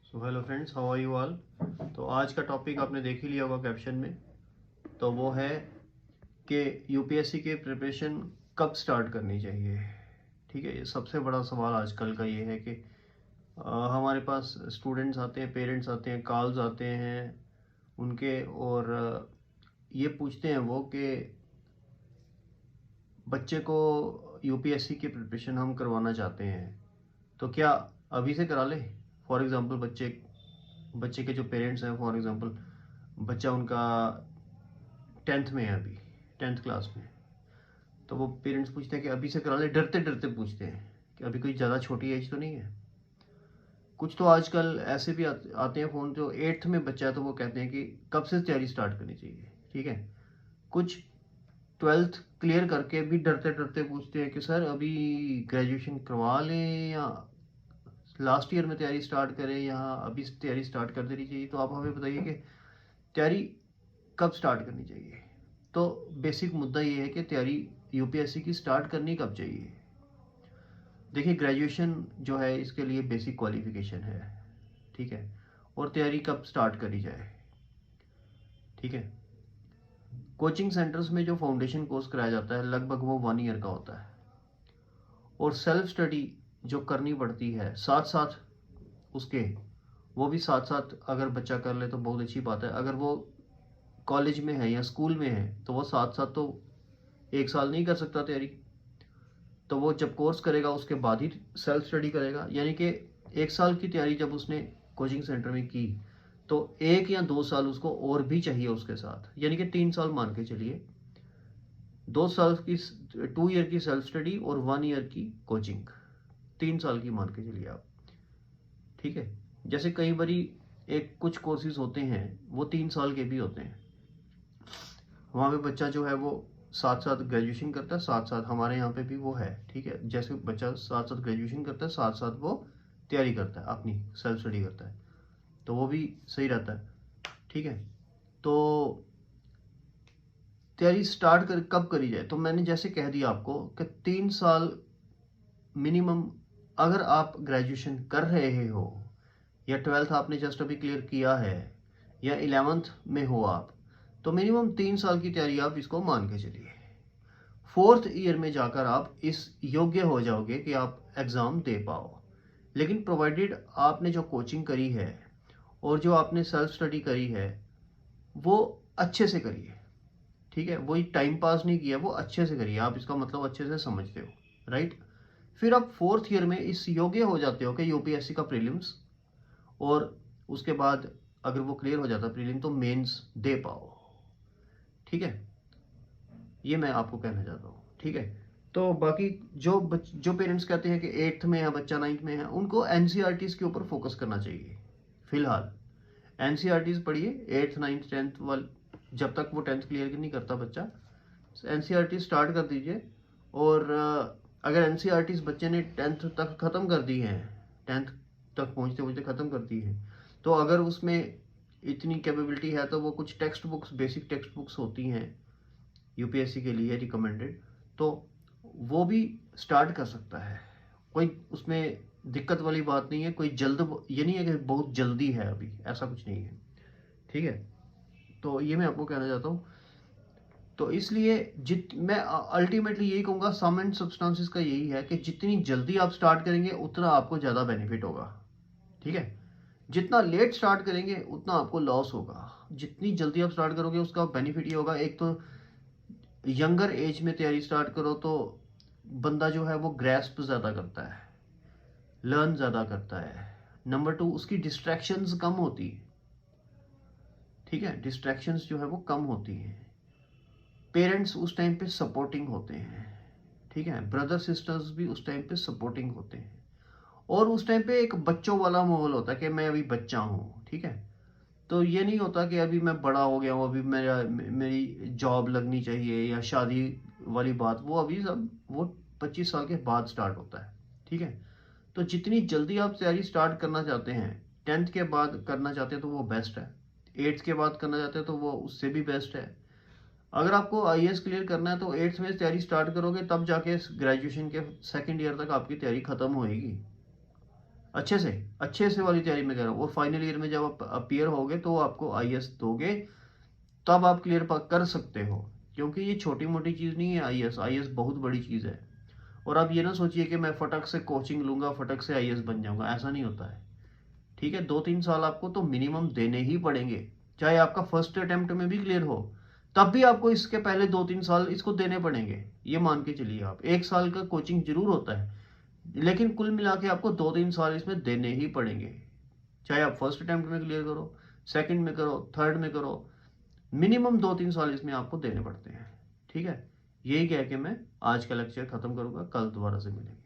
So hello friends, how are you all. तो आज का टॉपिक आपने देख ही लिया होगा कैप्शन में। तो वो है कि यूपीएससी के प्रिपरेशन कब स्टार्ट करनी चाहिए। ठीक है, ये सबसे बड़ा सवाल आजकल का ये है कि हमारे पास स्टूडेंट्स आते हैं, पेरेंट्स आते हैं, कॉल्स आते हैं उनके, और ये पूछते हैं वो कि बच्चे को यूपीएससी की प्रिपरेशन हम करवाना चाहते हैं, तो क्या अभी से करा ले। फॉर एग्ज़ाम्पल बच्चे के जो पेरेंट्स हैं, फॉर एग्ज़ाम्पल बच्चा उनका 10th में है, अभी 10th क्लास में। तो वो पेरेंट्स पूछते हैं कि अभी से करा ले, डरते डरते पूछते हैं कि अभी कोई ज़्यादा छोटी एज तो नहीं है। कुछ तो आजकल ऐसे भी आते हैं फ़ोन, जो 8th में बच्चा है तो वो कहते हैं कि कब से तैयारी स्टार्ट करनी चाहिए। ठीक है, कुछ 12th क्लियर करके भी डरते डरते पूछते हैं कि सर अभी ग्रेजुएशन करवा लें या लास्ट ईयर में तैयारी स्टार्ट करें या अभी से तैयारी स्टार्ट कर देनी चाहिए। तो आप हमें बताइए कि तैयारी कब स्टार्ट करनी चाहिए। तो बेसिक मुद्दा ये है कि तैयारी यूपीएससी की स्टार्ट करनी कब चाहिए। देखिए, ग्रेजुएशन जो है इसके लिए बेसिक क्वालिफिकेशन है। ठीक है, और तैयारी कब स्टार्ट करी जाए। ठीक है, कोचिंग सेंटर्स में जो फाउंडेशन कोर्स कराया जाता है लगभग वो 1 ईयर का होता है, और सेल्फ स्टडी जो करनी पड़ती है साथ साथ उसके, वो भी साथ साथ अगर बच्चा कर ले तो बहुत अच्छी बात है। अगर वो कॉलेज में है या स्कूल में है तो वो साथ साथ तो 1 साल नहीं कर सकता तैयारी। तो वो जब कोर्स करेगा उसके बाद ही सेल्फ स्टडी करेगा, यानी कि 1 साल की तैयारी जब उसने कोचिंग सेंटर में की तो 1 या 2 साल उसको और भी चाहिए उसके साथ, यानी कि 3 साल मान के चलिए। 2 साल की 2 ईयर की सेल्फ स्टडी और 1 ईयर की कोचिंग, 3 साल की मान के चलिए आप। ठीक है, जैसे कई बारी एक कुछ कोर्सेज होते हैं वो 3 साल के भी होते हैं, वहाँ पे बच्चा जो है वो साथ साथ ग्रेजुएशन करता है, साथ साथ हमारे यहाँ पे भी वो है। ठीक है, जैसे बच्चा साथ साथ ग्रेजुएशन करता है, साथ साथ वो तैयारी करता है, अपनी सेल्फ स्टडी करता है, तो वो भी सही रहता है। ठीक है, तो तैयारी स्टार्ट कर कब करी जाए, तो मैंने जैसे कह दिया आपको कि 3 साल मिनिमम। अगर आप ग्रेजुएशन कर रहे हो या 12th आपने जस्ट अभी क्लियर किया है या 11th में हो आप, तो मिनिमम 3 साल की तैयारी आप इसको मान के चलिए। 4th ईयर में जाकर आप इस योग्य हो जाओगे कि आप एग्ज़ाम दे पाओ। लेकिन प्रोवाइडेड आपने जो कोचिंग करी है और जो आपने सेल्फ स्टडी करी है वो अच्छे से करिए। ठीक है, वही टाइम पास नहीं किया, वो अच्छे से करिए। आप इसका मतलब अच्छे से समझते हो, राइट। फिर आप 4th ईयर में इस योग्य हो जाते हो कि यूपीएससी का प्रीलिम्स, और उसके बाद अगर वो क्लियर हो जाता प्रीलिम तो मेंस दे पाओ। ठीक है, ये मैं आपको कहना चाहता हूँ। ठीक है, तो बाकी जो पेरेंट्स कहते हैं कि 8th में है बच्चा, 9th में है, उनको एनसीईआरटीज के ऊपर फोकस करना चाहिए। फिलहाल एनसीईआरटीज पढ़िए 8th 9th 10th वाले, जब तक वो 10th क्लियर नहीं करता बच्चा, एनसीईआरटी स्टार्ट कर दीजिए। और अगर एनसीईआरटीज बच्चे ने 10th तक ख़त्म कर दी हैं, 10th तक पहुँचते पहुँचते ख़त्म कर दी है, तो अगर उसमें इतनी कैपेबिलिटी है तो वो कुछ text books, basic text books होती हैं यूपीएससी के लिए रिकमेंडेड, तो वो भी स्टार्ट कर सकता है। कोई उसमें दिक्कत वाली बात नहीं है, कोई ये नहीं है कि बहुत जल्दी है, अभी ऐसा कुछ नहीं है। ठीक है, तो ये मैं आपको कहना चाहता हूँ। तो इसलिए मैं अल्टीमेटली यही कहूँगा, सम एंड सब्सटेंसेस का यही है कि जितनी जल्दी आप स्टार्ट करेंगे उतना आपको ज़्यादा बेनिफिट होगा। ठीक है, जितना लेट स्टार्ट करेंगे उतना आपको लॉस होगा। जितनी जल्दी आप स्टार्ट करोगे उसका बेनिफिट ये होगा, एक तो यंगर एज में तैयारी स्टार्ट करो तो बंदा जो है वो ग्रैस्प ज़्यादा करता है, लर्न ज़्यादा करता है। नंबर 2, उसकी डिस्ट्रैक्शंस कम होती है। ठीक है, डिस्ट्रैक्शंस जो है वो कम होती हैं। पेरेंट्स उस टाइम पे सपोर्टिंग होते हैं। ठीक है, ब्रदर सिस्टर्स भी उस टाइम पे सपोर्टिंग होते हैं, और उस टाइम पे एक बच्चों वाला माहौल होता है कि मैं अभी बच्चा हूँ। ठीक है, तो ये नहीं होता कि अभी मैं बड़ा हो गया हूँ, अभी मेरी जॉब लगनी चाहिए या शादी वाली बात, वो अभी सब वो 25 साल के बाद स्टार्ट होता है। ठीक है, तो जितनी जल्दी आप तैयारी स्टार्ट करना चाहते हैं, 10th के बाद करना चाहते हैं तो वो बेस्ट है, 8th के बाद करना चाहते हैं तो वो उससे भी बेस्ट है। अगर आपको आईएएस क्लियर करना है तो 8th में तैयारी स्टार्ट करोगे, तब जाके ग्रेजुएशन के 2nd ईयर तक आपकी तैयारी खत्म होएगी। अच्छे से वाली तैयारी में कह रहा हूँ। और फाइनल ईयर में जब आप अपीयर होगे तो आपको आईएएस दोगे, तब आप क्लियर कर सकते हो, क्योंकि ये छोटी मोटी चीज़ नहीं है। आईएएस आईएएस बहुत बड़ी चीज़ है। और आप ये ना सोचिए कि मैं फटक से कोचिंग लूंगा, फटक से आईएएस बन जाऊंगा, ऐसा नहीं होता है। ठीक है, 2-3 साल आपको तो मिनिमम देने ही पड़ेंगे, चाहे आपका फर्स्ट अटेम्प्ट में भी क्लियर हो, तब भी आपको इसके पहले 2-3 साल इसको देने पड़ेंगे। ये मान के चलिए आप, 1 साल का कोचिंग जरूर होता है, लेकिन कुल मिला के आपको 2-3 साल इसमें देने ही पड़ेंगे। चाहे आप फर्स्ट अटेम्प्ट में क्लियर करो, सेकंड में करो, थर्ड में करो, मिनिमम 2-3 साल इसमें आपको देने पड़ते हैं। ठीक है, यही कह के मैं आज का लेक्चर खत्म करूंगा, कल दोबारा से मिलेंगे।